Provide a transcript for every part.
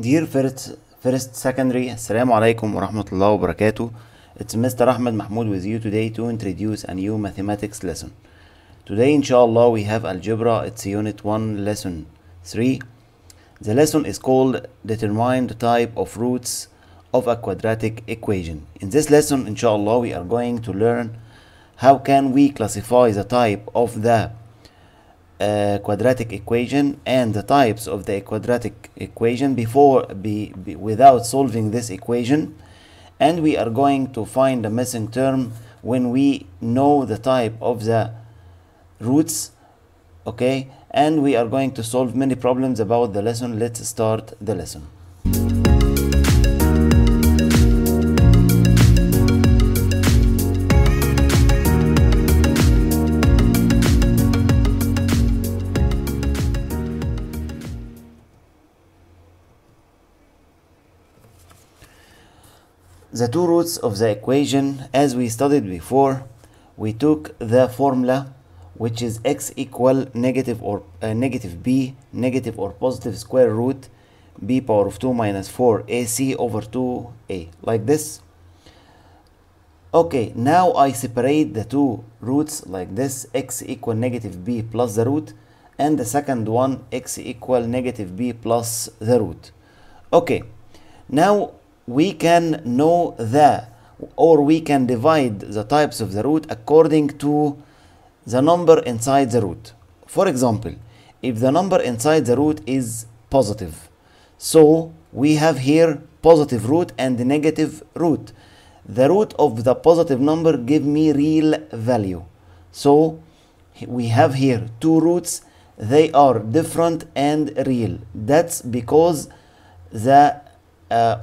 Dear first secondary, Assalamu alaikum wa rahmatullahi wa barakatuh. It's Mr. Ahmed Mahmoud with you today to introduce a new mathematics lesson. Today, inshallah, we have Algebra. It's Unit 1, Lesson 3. The lesson is called Determine the type of roots of a quadratic equation. In this lesson, inshallah, we are going to learn how can we classify the type of the quadratic equation and the types of the quadratic equation without solving this equation, and we are going to find the missing term when we know the type of the roots. Okay, and we are going to solve many problems about the lesson. Let's start the lesson. The two roots of the equation, as we studied before, we took the formula, which is x equal negative b, negative or positive square root b power of 2 minus 4 ac over 2a, like this. Okay, now I separate the two roots like this, x equal negative b plus the root, and the second one, x equal negative b plus the root. Okay, now we can know we can divide the types of the root according to the number inside the root. For example, if the number inside the root is positive, so we have here positive root and negative root. The root of the positive number give me real value. So we have here two roots, they are different and real. That's because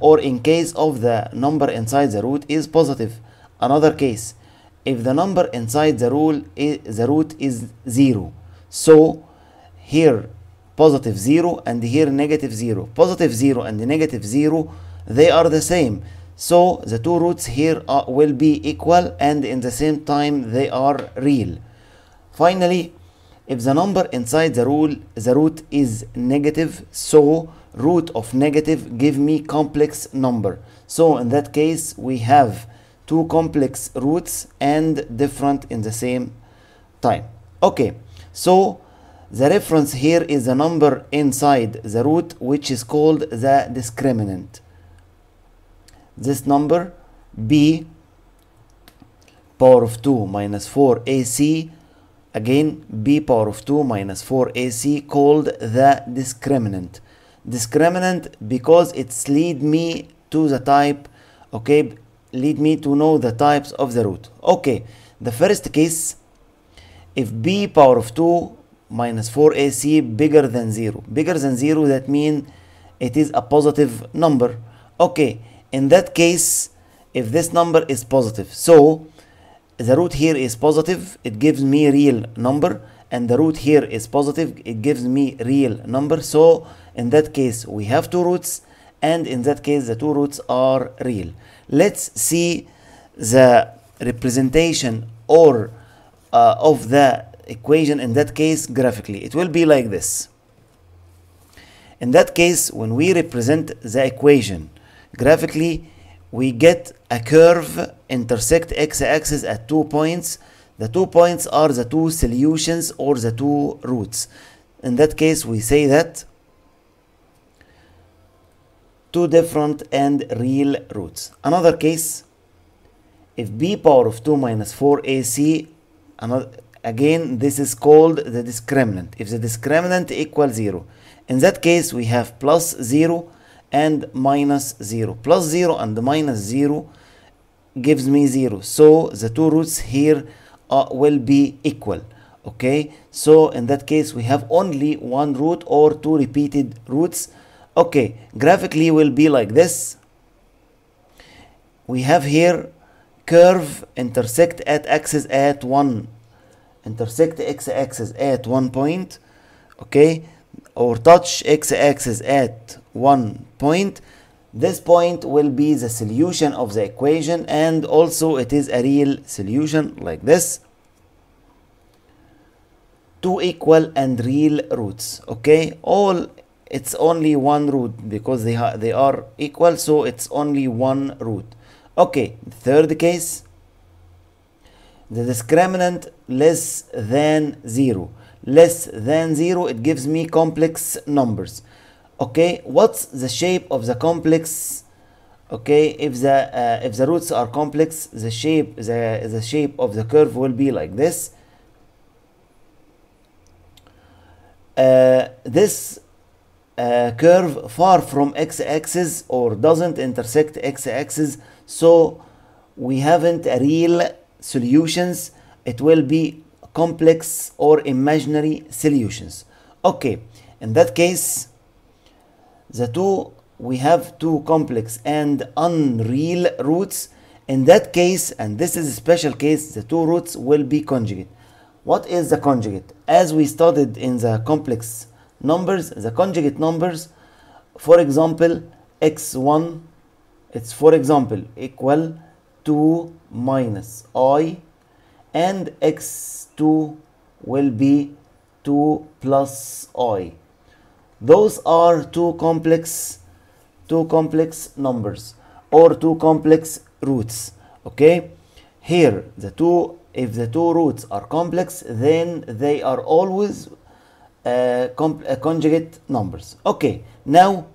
or in case of the number inside the root is positive. Another case, if the number inside the root is 0, so here positive 0 and here negative 0. Positive 0 and negative 0, they are the same. So the two roots here will be equal, and in the same time they are real. Finally, if the number inside the root is negative, so root of negative give me complex number. So in that case we have two complex roots and different in the same time. Okay, so the reference here is the number inside the root, which is called the discriminant. This number b power of 2 minus 4 ac, again b power of 2 minus 4 ac, called the discriminant. Discriminant because it's lead me to the type, okay, lead me to know the types of the root. Okay, the first case, if b power of 2 minus 4ac bigger than 0, that means it is a positive number. Okay, in that case, if this number is positive, so the root here is positive, it gives me real number, and the root here is positive, it gives me real number. So in that case we have two roots, and in that case the two roots are real. Let's see the representation or of the equation in that case graphically. It will be like this. In that case, when we represent the equation graphically, we get a curve intersect x-axis at 2 points. The 2 points are the two solutions or the two roots. In that case we say that two different and real roots. Another case, if b power of 2 minus 4 ac, again this is called the discriminant. If the discriminant equals 0, in that case we have plus 0 and minus 0. Plus 0 and minus 0 gives me 0. So the two roots here will be equal. Okay, so in that case we have only one root or two repeated roots. Okay, graphically will be like this. We have here curve intersect at axis at intersect x-axis at 1 point. Okay, or touch x-axis at 1 point. This point will be the solution of the equation, and also it is a real solution like this. Two equal and real roots. Okay, all it's only one root because they are equal, so it's only one root. Okay, third case, the discriminant less than 0. Less than 0, it gives me complex numbers. Okay, what's the shape of the complex? Okay, if the roots are complex, the shape of the curve will be like this. This curve far from x-axis or doesn't intersect x-axis, so we haven't a real solutions. It will be complex or imaginary solutions. Okay, in that case, we have two complex and unreal roots. In that case, and this is a special case, the two roots will be conjugate. What is the conjugate? As we studied in the complex numbers, the conjugate numbers, for example, x1, it's for example equal 2 minus I, and x2 will be 2 plus I. Those are two complex numbers or two complex roots. Okay, here if the two roots are complex, then they are always conjugate numbers. Okay, now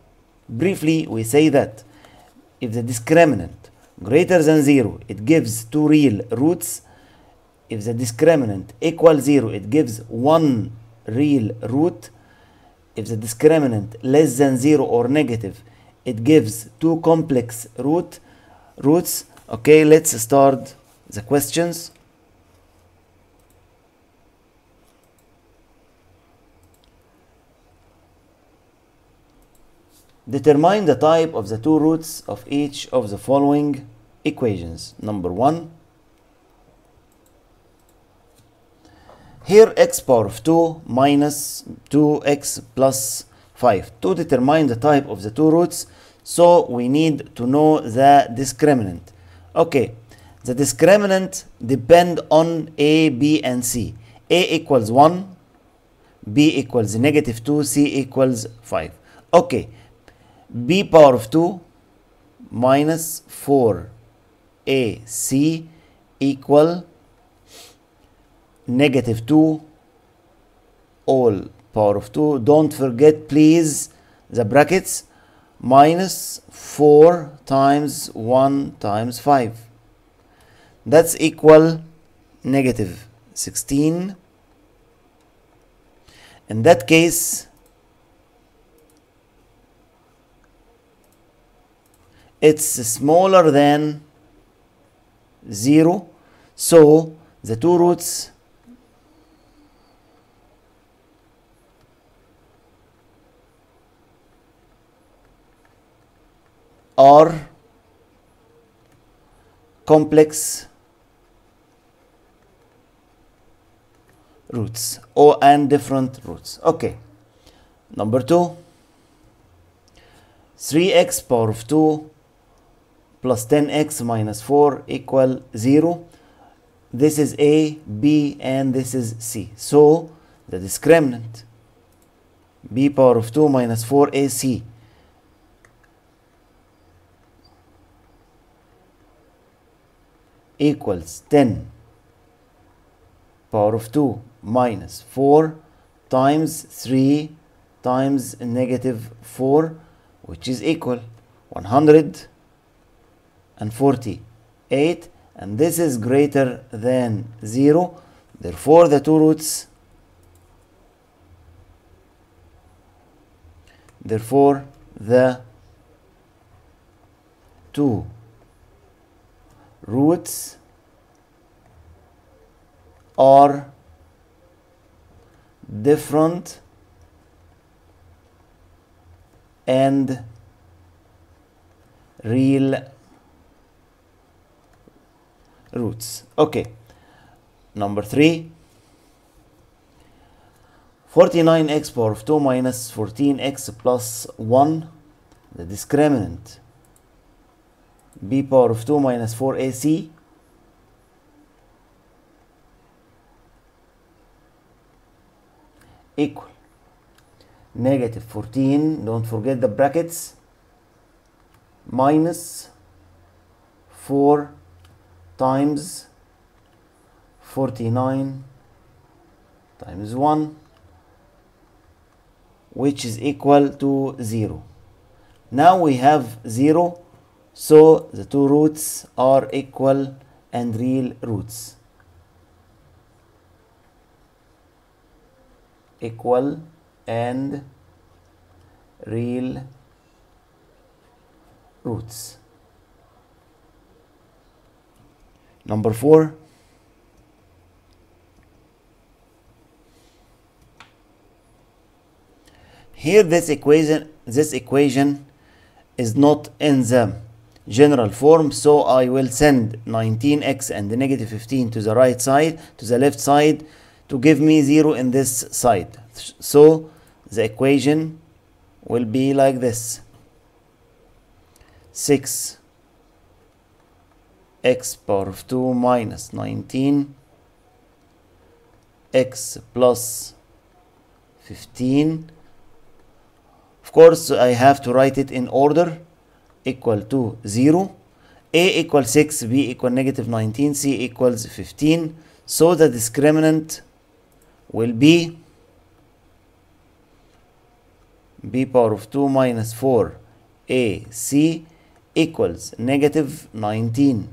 briefly we say that if the discriminant greater than 0, it gives two real roots. If the discriminant equals 0, it gives one real root. If the discriminant less than 0 or negative, it gives two complex roots. Okay, let's start the questions. Determine the type of the two roots of each of the following equations. Number 1. Here x power of 2 minus 2x plus 5. To determine the type of the two roots, so we need to know the discriminant. Okay, the discriminant depend on a, b, and c. A equals 1, b equals negative 2, c equals 5. Okay, b power of 2 minus 4ac equal negative 2 all power of 2. Don't forget please the brackets, minus 4 times 1 times 5. That's equal negative 16. In that case, it's smaller than 0, so the two roots are complex roots and different roots. Okay, number 2, 3x power of 2 plus 10x minus 4 equal 0. This is a, b, and this is c. So the discriminant b power of 2 minus 4ac equals 10 power of 2 minus 4 times 3 times negative 4, which is equal 148, and this is greater than 0. Therefore the two roots are different and real roots. Okay, number 3, 49x power of 2 minus 14x plus 1. The discriminant b power of 2 minus 4ac equal negative 14, don't forget the brackets, minus 4 times 49 times 1, which is equal to 0. Now we have 0, so the two roots are equal and real roots. Equal and real roots. Number 4. Here this equation is not in the general form, so I will send 19x and the negative 15 to the right side, to the left side, to give me 0 in this side. So the equation will be like this: 6x power of 2 minus 19 x plus 15. Of course, I have to write it in order, equal to 0. A equals 6, B equals negative 19, C equals 15. So the discriminant will be b power of 2 minus 4 AC equals negative 19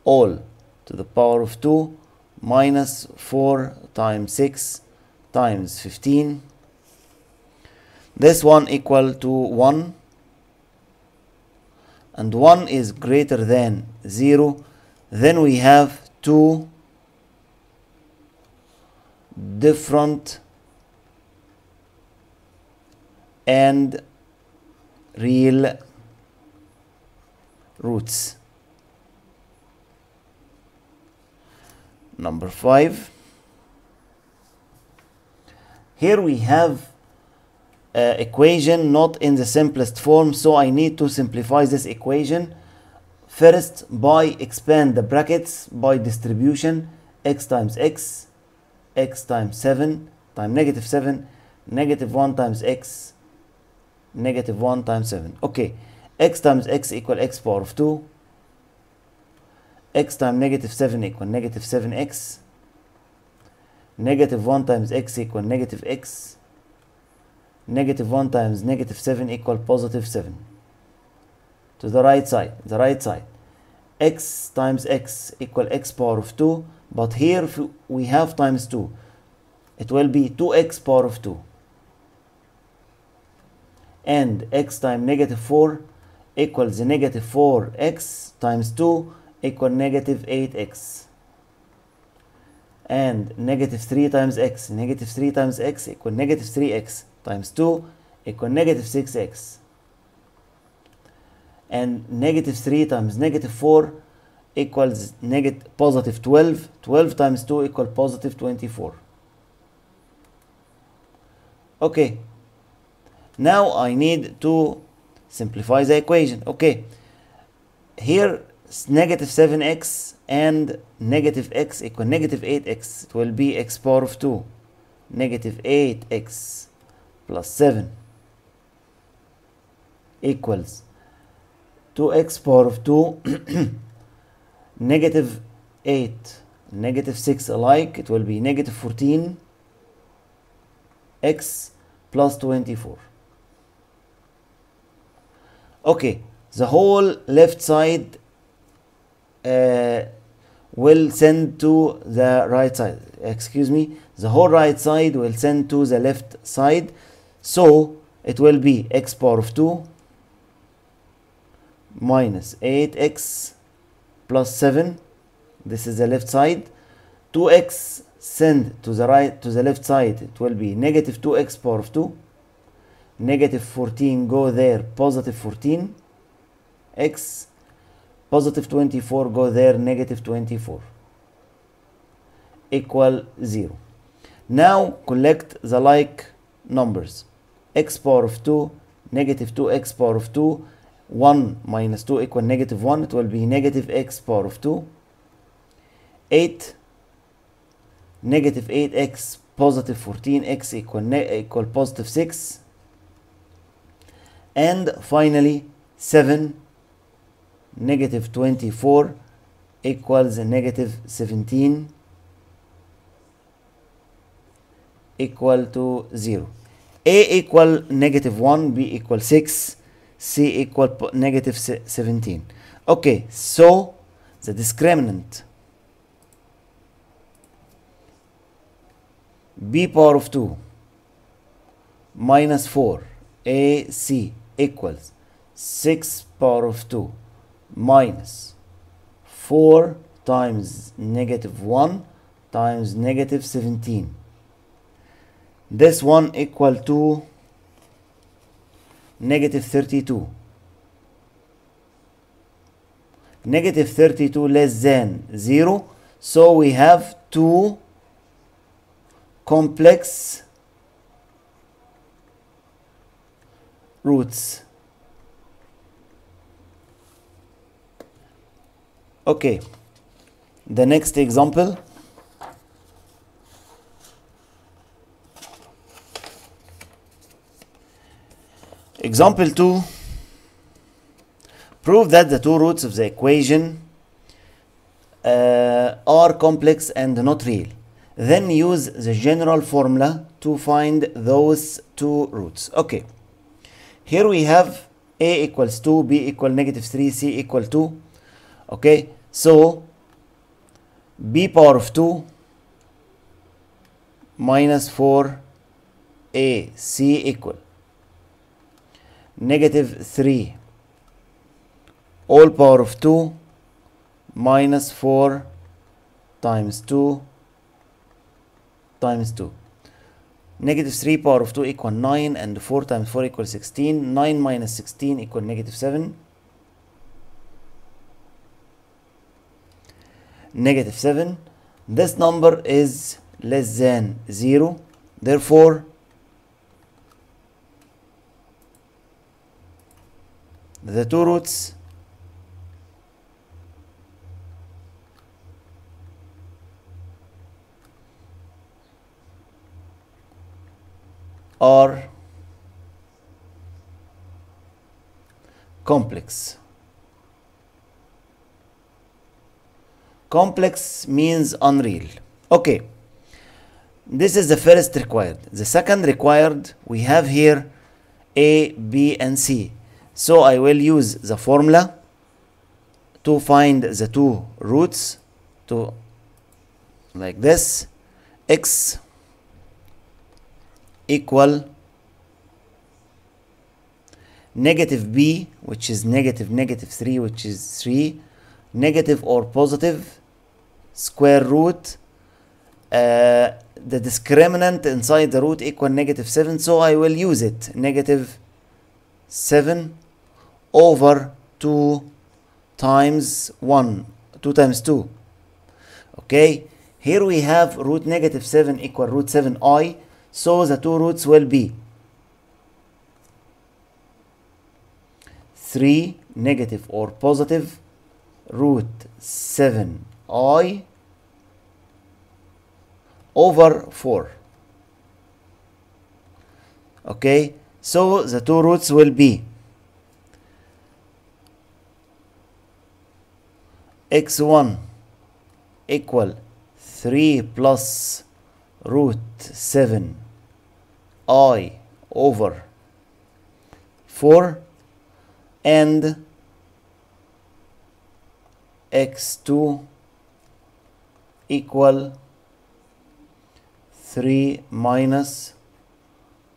all to the power of 2 minus 4 times 6 times 15. This one equal to 1, and 1 is greater than 0. Then we have two different and real roots. Number 5. Here we have equation not in the simplest form, so I need to simplify this equation first by expand the brackets by distribution. X times x, x times 7 times negative 7, negative 1 times x, negative 1 times 7. Okay, x times x equal x power of 2, x times negative 7 equal negative 7x, negative 1 times x equal negative x, negative 1 times negative 7 equal positive 7. To the right side, x times x equal x power of 2, but here we have times 2. It will be 2x power of 2. And x times negative 4 equals negative 4x times 2 equal negative 8x. And negative 3 times x, negative 3 times x equal negative 3x times 2 equal negative 6x. And negative 3 times negative 4 equals positive 12. 12 times 2 equal positive 24. Okay. Now I need to simplify the equation. Okay. Here negative 7x and negative x equal negative 8x. It will be x power of 2. Negative 8x plus 7 equals 2x power of 2 negative 8 negative 6 alike. It will be negative 14 x plus 24. Okay, the whole left side will send to the right side. Excuse me, the whole right side will send to the left side. So it will be x power of 2 minus 8x plus 7. This is the left side. 2x send to the right, to the left side. It will be negative 2x power of 2. Negative 14 go there, positive 14 x. Positive 24 go there, negative 24 equal 0. Now collect the like numbers. X power of 2, negative 2x power of 2, 1 minus 2 equal negative 1. It will be negative x power of 2. 8, negative 8x positive 14, x equal positive 6, and finally 7 negative 24 equals negative 17 equal to 0. A equal negative 1, B equal 6, C equal negative 17. Okay, so the discriminant b power of 2 minus 4 AC equals 6 power of 2 minus 4 times negative 1 times negative 17. This one equal to negative 32. Negative 32 less than 0. So we have two complex roots. Okay, the next example. Example 2. Prove that the two roots of the equation are complex and not real. Then use the general formula to find those two roots. Okay, here we have a equals 2, b equal negative 3, c equal 2. Okay, so b power of 2 minus 4 a c equal negative 3 all power of 2 minus 4 times 2 times 2. Negative 3 power of 2 equal 9, and 4 times 4 equals 16. 9 minus 16 equal negative 7. Negative 7. This number is less than 0. Therefore, the two roots are complex. Complex means unreal. Okay, this is the first required. The second required, we have here A, B, and C. So I will use the formula to find the two roots, to like this. X equal negative b, which is negative 3, which is 3, negative or positive square root, the discriminant inside the root equal negative 7, so I will use it, negative 7 over 2 times 1, 2 times 2. Okay, here we have root negative 7 equal root 7i, so the two roots will be 3 negative or positive root 7i over 4. Okay, so the two roots will be x1 equal 3 plus root 7 I over 4, and x2 equal 3 minus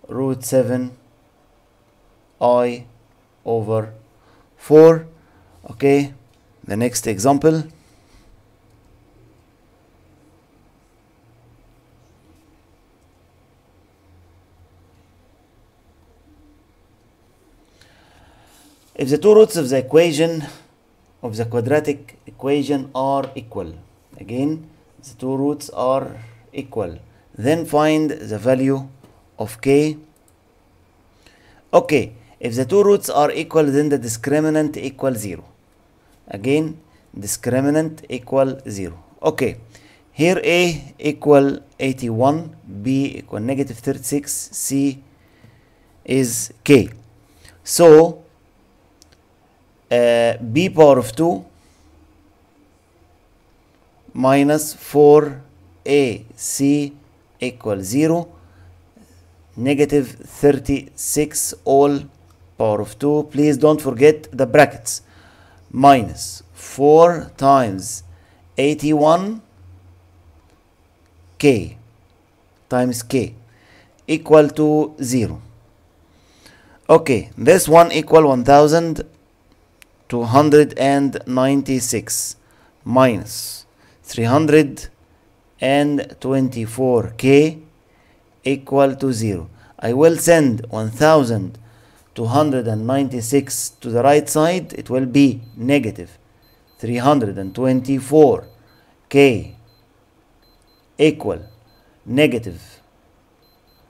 root 7 I over 4. Okay, the next example. If the two roots of the equation of the quadratic equation are equal, again the two roots are equal, then find the value of k. Okay, if the two roots are equal, then the discriminant equals 0. Again, discriminant equal 0. Okay, Here A equal 81, B equal negative 36, C is K. So B power of 2 minus 4AC equal 0, negative 36 all power of 2. Please don't forget the brackets. Minus 4 times 81 K times K equal to 0. Okay, this one equal 1296 minus 324K equal to 0. I will send 1296 to the right side. It will be negative 324K equal negative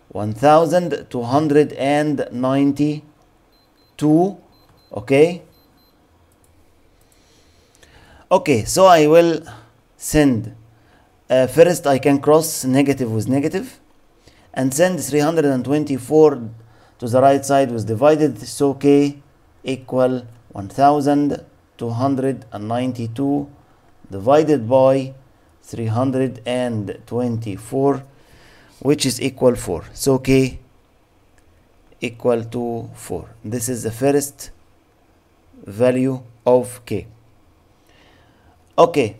1292. Okay. Okay, so I will send first I can cross negative with negative and send 324 to the right side with divided, so K equal 1292 divided by 324, which is equal 4. So K equal to 4. This is the first value of K. Okay,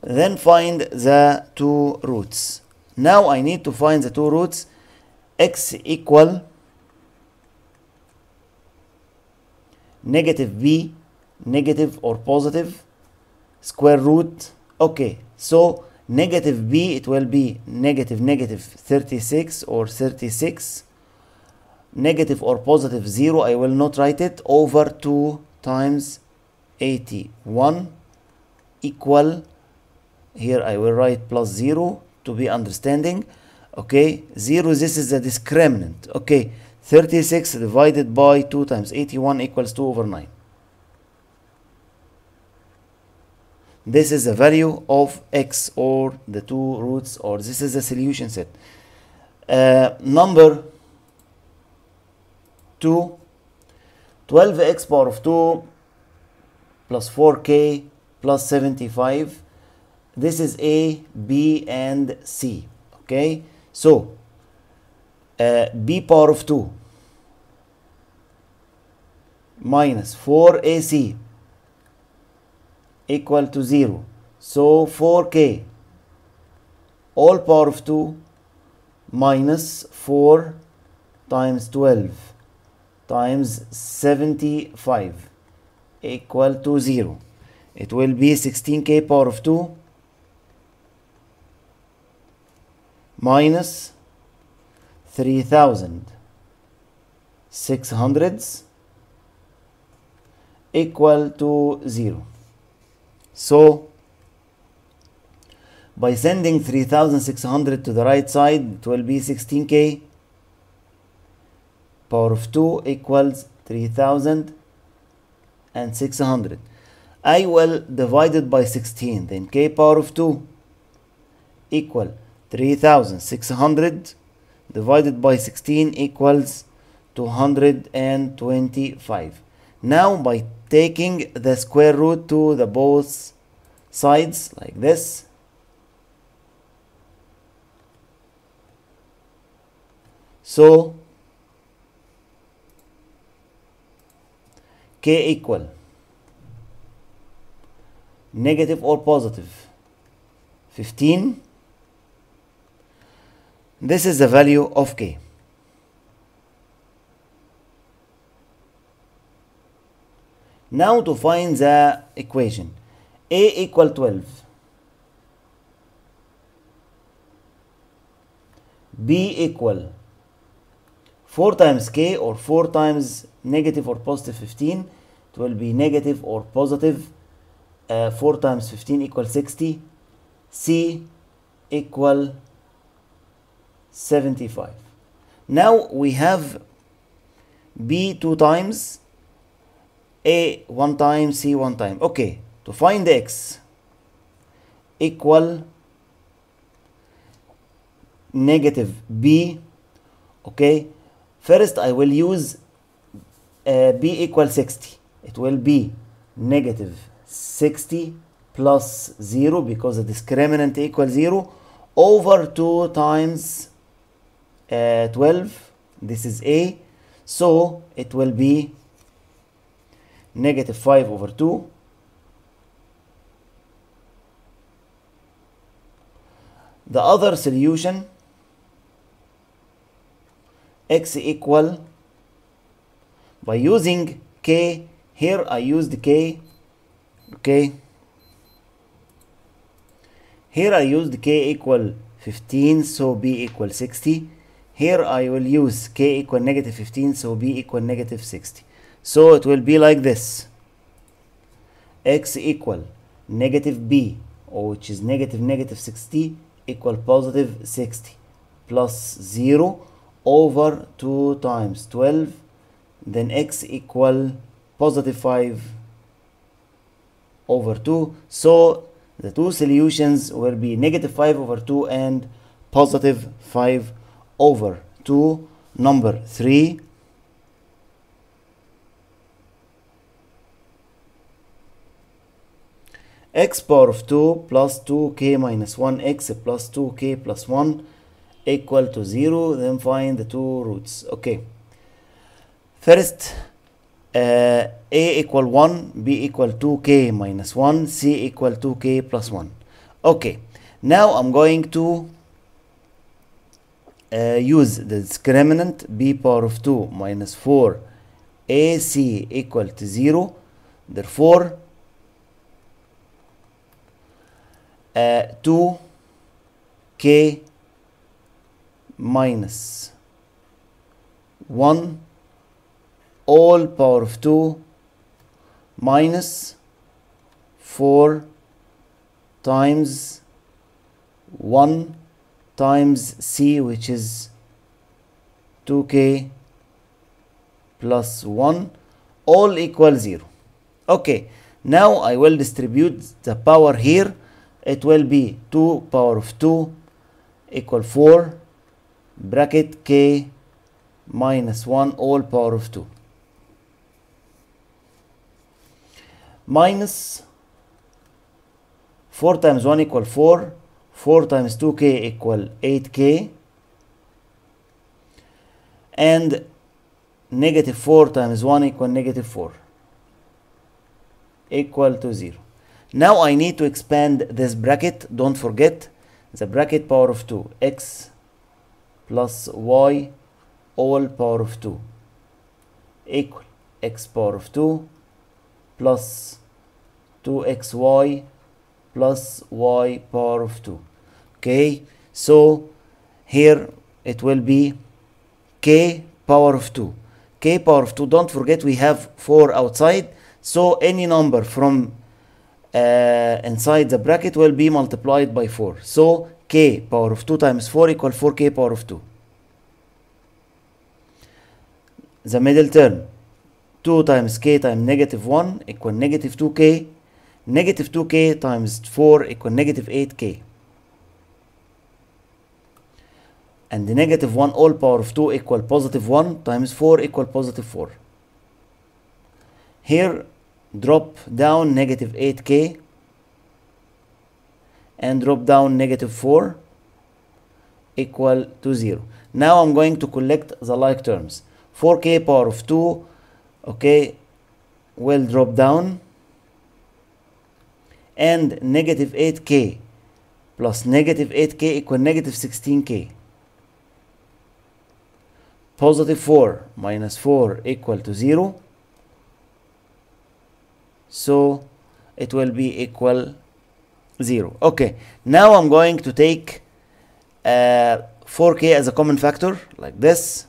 then find the two roots. Now I need to find the two roots. X equal negative B, negative or positive, square root. Okay, so negative B, it will be negative 36 or 36. Negative or positive 0, I will not write it, over 2 times 81 equal, here I will write plus 0 to be understanding. Okay, 0, this is the discriminant. Okay, 36 divided by 2 times 81 equals 2 over 9. This is the value of X, or the two roots, or this is the solution set. Number 2, 12x power of 2 plus 4k plus 75. This is A, B, and C. Okay, so B power of 2 minus 4AC equal to 0. So 4k all power of 2 minus 4 times 12 times 75 equal to 0. It will be 16k power of 2 minus 3600 equal to 0. So by sending 3600 to the right side, it will be 16k power of 2 equals 3600. I will divide it by 16, then k power of 2 equal 3600 divided by 16 equals 225. Now by taking the square root to the both sides like this, so k equal negative or positive 15. This is the value of k. Now to find the equation, A equal 12, B equal 4 times k, or 4 times negative or positive 15. It will be negative or positive 4 times 15 equals 60. C equal 75. Now we have B 2 times, A 1 time, C 1 time. Okay, to find X equal negative b. Okay, first I will use b equal 60. It will be negative 60 plus 0 because the discriminant equals 0 over 2 times 12. This is a, so it will be negative 5 over 2. The other solution, x equal, by using k, here I used k, okay, here I used k equal 15, so b equal 60. Here I will use k equal negative 15, so b equal negative 60. So it will be like this: x equal negative b, which is negative 60, equal positive 60 plus 0 over 2 times 12. Then x equal positive 5 over 2. So the two solutions will be negative 5 over 2 and positive 5 over 2. Number 3. X power of 2 plus 2k minus 1x plus 2k plus 1 equal to 0. Then find the two roots. Okay. First, a equal 1, b equal 2k minus 1, c equal 2k plus 1. Okay. Now I'm going to use the discriminant b power of 2 minus 4 ac equal to 0. Therefore, 2k minus 1 all power of 2 minus 4 times 1 times c, which is 2k plus 1, all equal 0. Okay, now I will distribute the power here. It will be 2 power of 2 equal 4 bracket k minus 1 all power of 2 minus 4 times 1 equal 4, 4 times 2k equal 8k, and negative 4 times 1 equal negative 4 equal to 0. Now I need to expand this bracket. Don't forget the bracket power of 2, x plus y all power of 2 equal x power of 2 plus 2xy plus y power of 2. Okay, so here it will be k power of 2. K power of 2, don't forget we have 4 outside, so any number from inside the bracket will be multiplied by 4. So k power of 2 times 4 equal 4k power of 2. The middle term, 2 times k times negative 1 equal negative 2k. Negative 2k times 4 equal negative 8k. And the negative 1 all power of 2 equal positive 1 times 4 equal positive 4. Here drop down negative 8k and drop down negative 4 equal to 0. Now I'm going to collect the like terms. 4k power of 2, okay, will drop down, and negative 8k plus negative 8k equal negative 16k. Positive 4 minus 4 equal to 0. So it will be equal 0. Okay, now I'm going to take 4k as a common factor like this.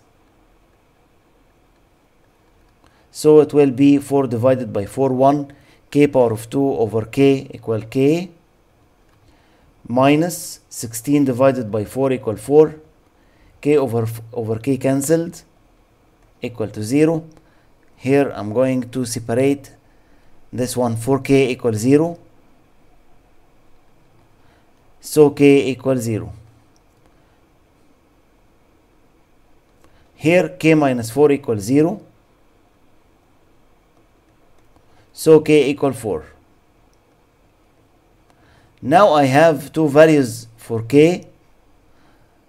So it will be 4 divided by 4, 1. K power of 2 over k equal k minus 16 divided by 4 equal 4. K over k cancelled equal to 0. Here I'm going to separate this one. 4k equals 0. So k equals 0. Here k minus 4 equals 0. So k equal 4. Now I have two values for k.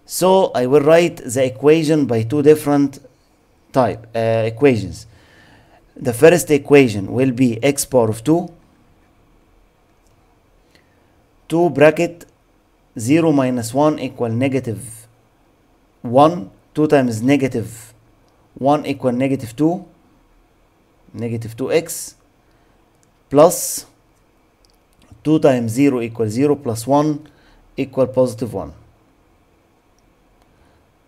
So I will write the equation by two different equations. The first equation will be x power of 2. 2 bracket 0 minus 1 equal negative 1. 2 times negative 1 equal negative 2. Negative 2x. Plus 2 times 0 equals 0 plus 1 equal positive 1.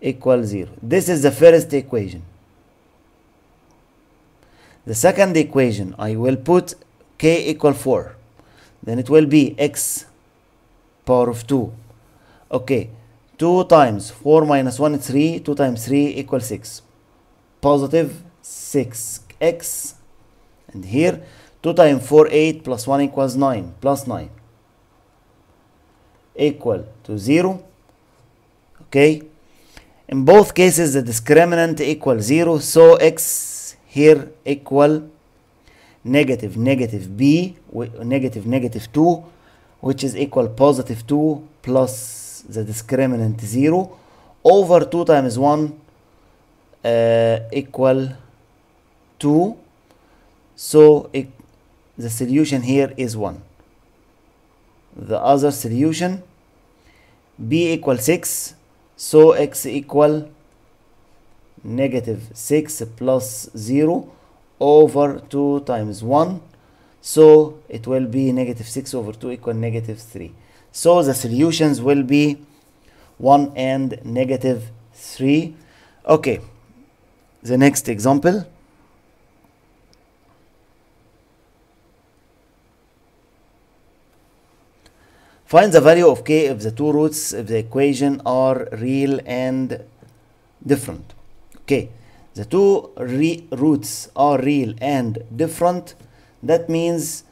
Equal 0. This is the first equation. The second equation, I will put k equal 4. Then it will be x power of 2. Okay. 2 times 4 minus 1 is 3. 2 times 3 equals 6. Positive 6x. And here 2 times 4, 8 plus 1 equals 9. Plus 9. Equal to 0. Okay. In both cases, the discriminant equals 0. So x here equal negative b, negative 2, which is equal positive 2 plus the discriminant 0 over 2 times 1 equal 2. So the solution here is 1. The other solution, b equal 6. So x equal negative 6 plus 0 over 2 times 1. So it will be negative 6 over 2 equal negative 3. So the solutions will be 1 and negative 3. Okay. The next example. Find the value of k if the two roots of the equation are real and different. Okay, the two roots are real and different. That means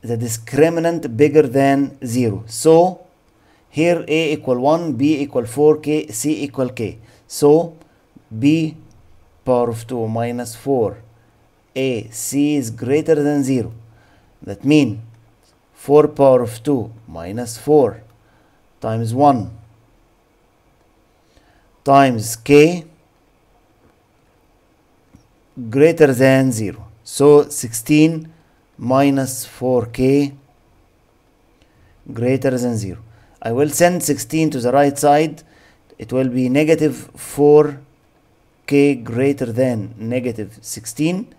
the discriminant bigger than 0. So here a equal 1, b equal 4, k, c equal k. So b power of 2 minus 4 a c is greater than 0. That means 4 power of 2 minus 4 times 1 times k greater than 0. So 16 minus 4k greater than 0. I will send 16 to the right side. It will be negative 4k greater than negative 16.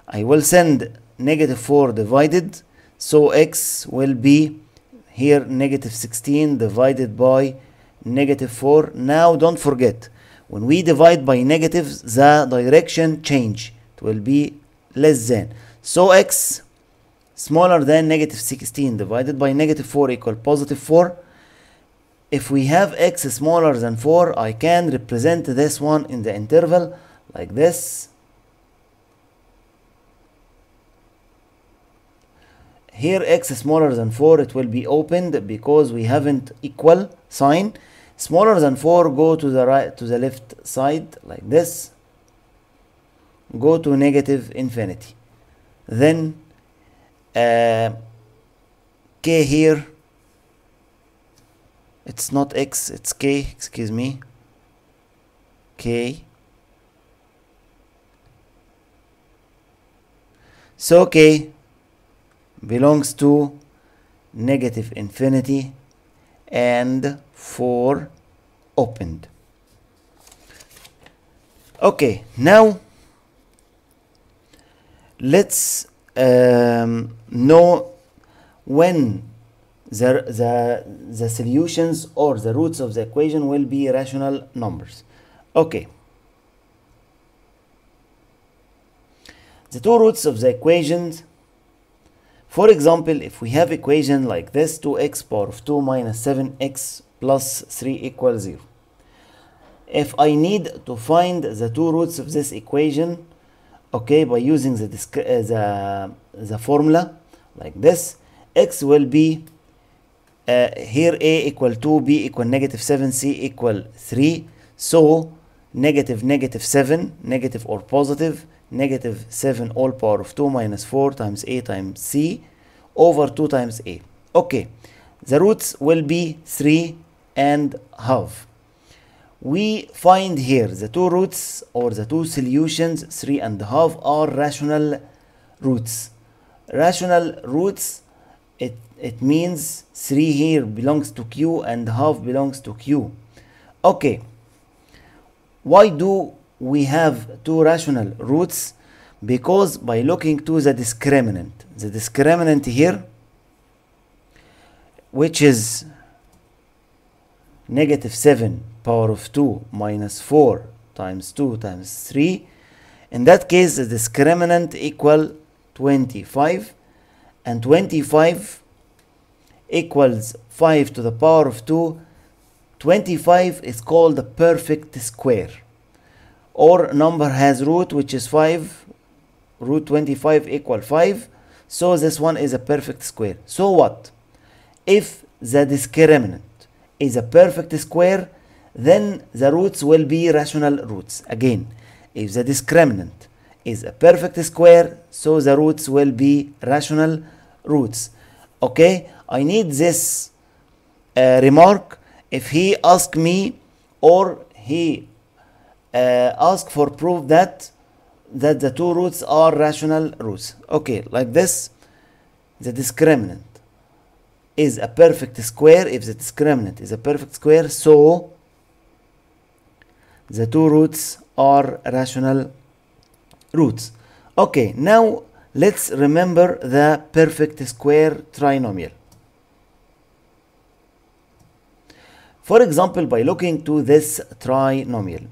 I will send negative 4 divided. So x will be here negative 16 divided by negative 4. Now don't forget, when we divide by negatives, the direction change. It will be less than. So x smaller than negative 16 divided by negative 4 equal positive 4. If we have x smaller than 4, I can represent this one in the interval like this. Here x smaller than 4, it will be opened because we haven't equal sign. Smaller than 4, go to the right, to the left side like this. Go to negative infinity. Then k here, it's not x, it's k, excuse me. K. So k belongs to negative infinity and 4 opened. Okay, now let's know when the solutions or the roots of the equation will be rational numbers. Okay. The two roots of the equations, for example, if we have equation like this, 2x power of 2 minus 7x plus 3 equals 0. If I need to find the two roots of this equation, okay, by using the formula like this, x will be here a equal 2, b equal negative 7, c equal 3. So negative negative 7, negative or positive, negative 7 all power of 2 minus 4 times a times c over 2 times a. Okay, the roots will be 3 and half. We find here the two roots or the two solutions, 3 and half, are rational roots. Rational roots, it means 3 here belongs to Q and half belongs to Q. Okay, why do we have two rational roots? Because by looking to the discriminant here, which is negative 7 power of 2 minus 4 times 2 times 3, in that case the discriminant equal 25, and 25 equals 5 to the power of 2. 25 is called a perfect square, or number has root which is 5, root 25 equal 5, so this one is a perfect square. So what? If the discriminant is a perfect square, then the roots will be rational roots. Again, if the discriminant is a perfect square, so the roots will be rational roots. Okay, I need this remark if he ask me, or he ask for proof that the two roots are rational roots. Okay, like this, the discriminant is a perfect square. If the discriminant is a perfect square, so the two roots are rational roots. Okay, now let's remember the perfect square trinomial. For example, by looking to this trinomial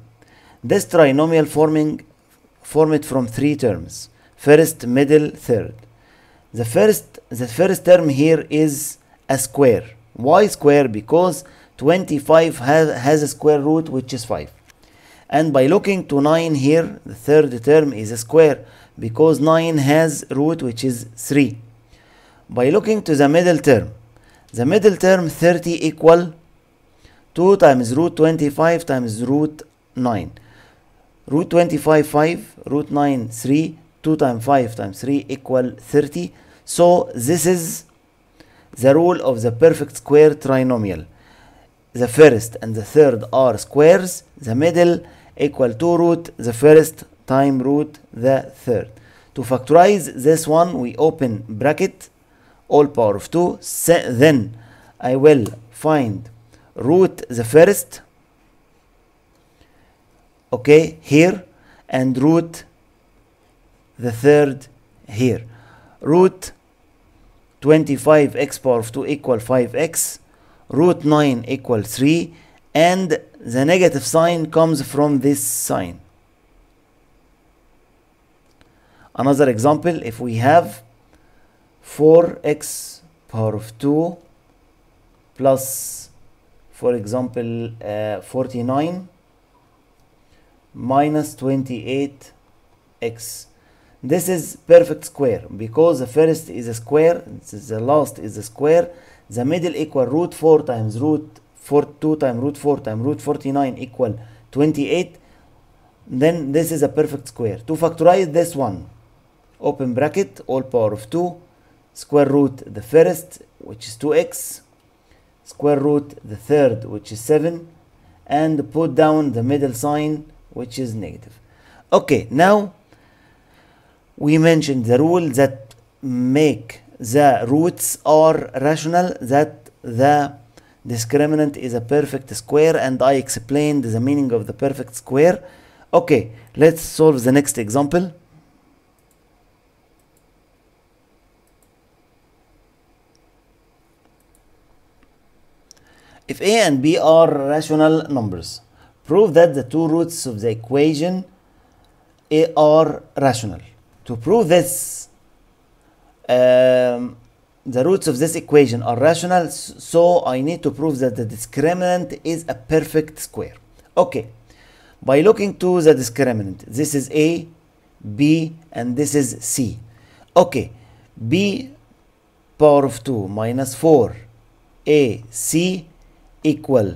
formed from three terms: first, middle, third. The first term here is a square. Why square? Because 25 has a square root which is 5. And by looking to 9 here, the third term is a square because 9 has root which is 3. By looking to the middle term 30 equal 2 times root 25 times root 9. Root 25 5, root 9 3, 2 times 5 times 3 equal 30. So this is the rule of the perfect square trinomial. The first and the third are squares, the middle equal to root the first time root the third. To factorize this one, we open bracket, all power of 2, then I will find root the first, okay, here, and root the third here. Root 25x power of 2 equal 5x, root 9 equal 3, and the negative sign comes from this sign. Another example, if we have 4x power of 2 plus, for example, 49 minus 28x. This is perfect square because the first is a square, the last is a square, the middle equal root 4 times root 2 times root 4 times root 49 equal 28. Then this is a perfect square. To factorize this one, open bracket, all power of 2, square root the first, which is 2x, square root the third, which is 7, and put down the middle sign, which is negative. Okay, now we mentioned the rule that make the roots are rational, that the discriminant is a perfect square, and I explained the meaning of the perfect square. Okay, let's solve the next example. If a and b are rational numbers, prove that the two roots of the equation are rational. To prove this, the roots of this equation are rational, so I need to prove that the discriminant is a perfect square. Okay, by looking to the discriminant, this is a, b, and this is c. Okay, b power of 2 minus 4 a c equal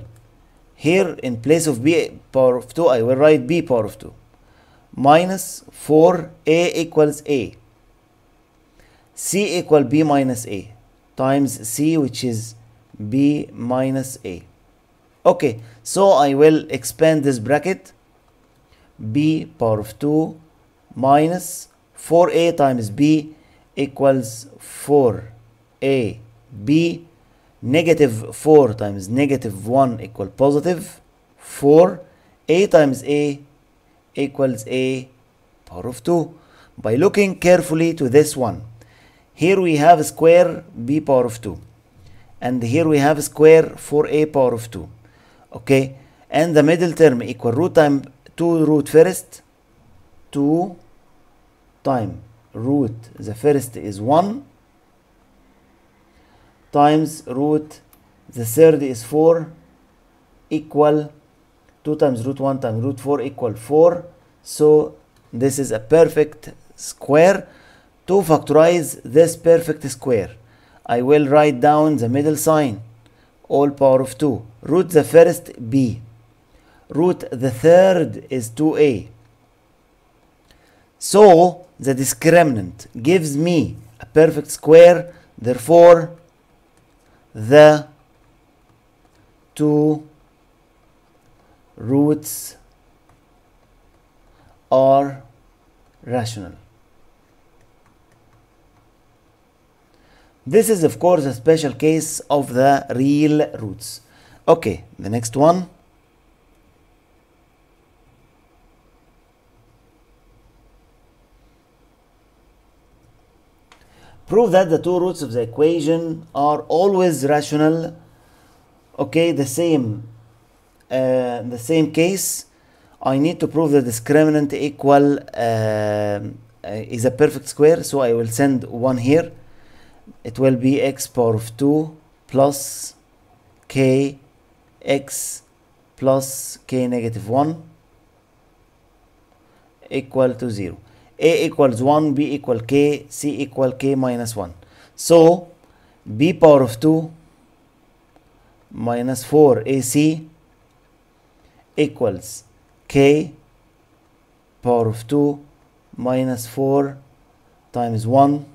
Here in place of b power of 2 I will write b power of 2 minus 4a equals a, c equal b minus a times c, which is b minus a. Okay, so I will expand this bracket. B power of 2 minus 4a times b equals 4a b, negative 4 times negative 1 equal positive 4, a times a equals a power of 2. By looking carefully to this one, here we have square b power of 2, and here we have square 4a power of 2. Okay, and the middle term equal root time 2 root first, 2 time root the first is 1 times root the third is 4 equal 2 times root 1 times root 4 equal 4. So this is a perfect square. To factorize this perfect square, I will write down the middle sign, all power of 2. Root the first b, root the third is 2a. So the discriminant gives me a perfect square, therefore the two roots are rational. This is of course a special case of the real roots. Okay, the next one. Prove that the two roots of the equation are always rational. Okay, the same case. I need to prove the discriminant equal is a perfect square, so I will send 1 here. It will be x power of 2 plus k x plus k negative 1 equal to 0. A equals 1, b equal k, c equal k minus 1. So b power of 2 minus 4 ac equals k power of 2 minus 4 times 1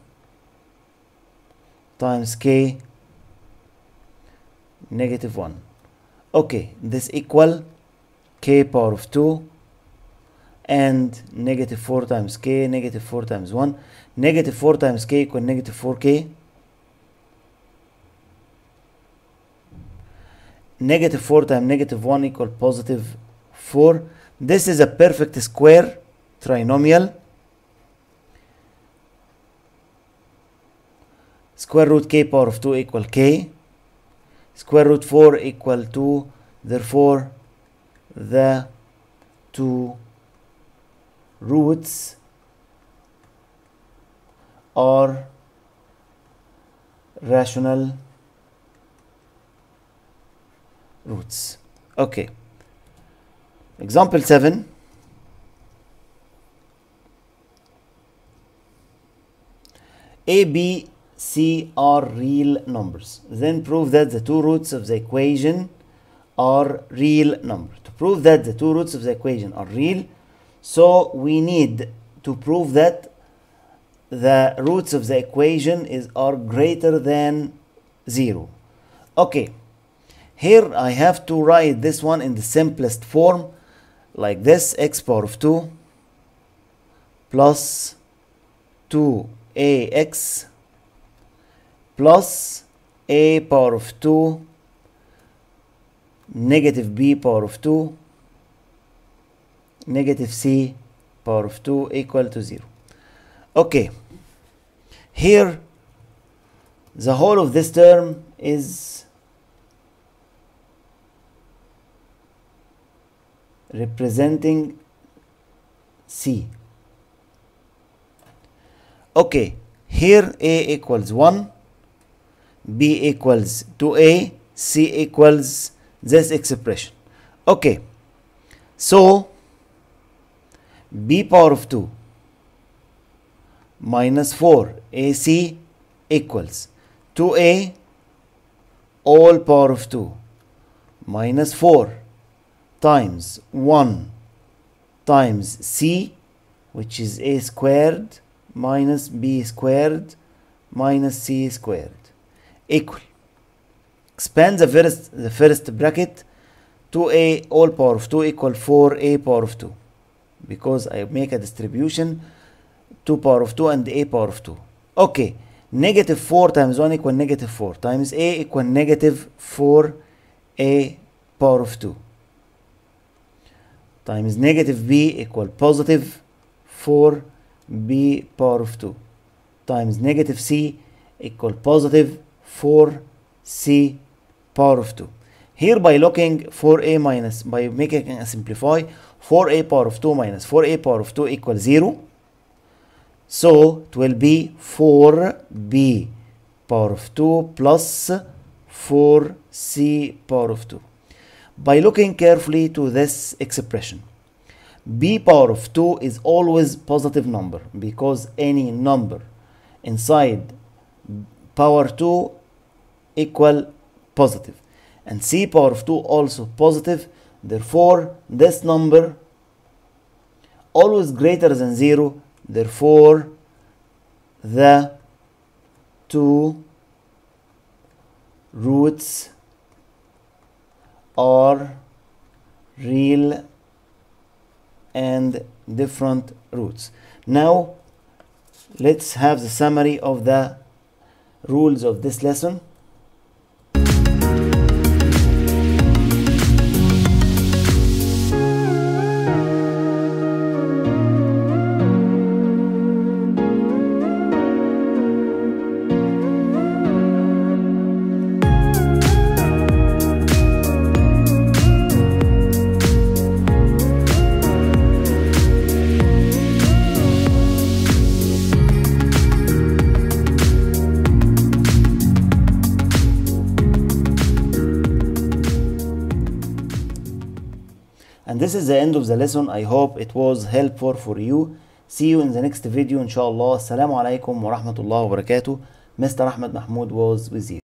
times k negative 1. Okay, this equal k power of 2 and negative 4 times k, negative 4 times 1. Negative 4 times k equal negative 4k. Negative 4 times negative 1 equal positive 4. This is a perfect square trinomial. Square root k power of 2 equal k. Square root 4 equal 2. Therefore, the two roots are rational roots. Okay. Example 7. A, B, C are real numbers. Then prove that the two roots of the equation are real numbers. To prove that the two roots of the equation are real, so we need to prove that the roots of the equation are greater than 0. Okay, here I have to write this one in the simplest form, like this: x power of 2 plus 2ax plus a power of 2 negative b power of 2 negative c power of 2 equal to 0. Okay, here the whole of this term is representing c. Okay, here a equals 1, b equals 2a, c equals this expression. Okay, so b power of 2 minus 4 ac equals 2a all power of 2 minus 4 times 1 times c, which is a squared minus b squared minus c squared, equal, expand the first bracket, 2a all power of 2 equal 4a power of 2, because I make a distribution 2 power of 2 and a power of 2. Okay, negative 4 times 1 equal negative 4 times a equal negative 4a power of 2 times negative b equal positive 4b power of 2 times negative c equal positive 4c power of 2. Here by looking 4a minus, by making a simplify, 4a power of 2 minus 4a power of 2 equals 0. So it will be 4b power of 2 plus 4c power of 2. By looking carefully to this expression, b power of 2 is always positive number, because any number inside power 2 equal positive, and c power of 2 also positive. Therefore this number always greater than 0. Therefore the two roots are real and different roots. Now let's have the summary of the rules of this lesson. And this is the end of the lesson. I hope it was helpful for you. See you in the next video inshallah. Assalamu alaikum wa rahmatullahi wa barakatuh. Mr. Ahmed Mahmoud was with you.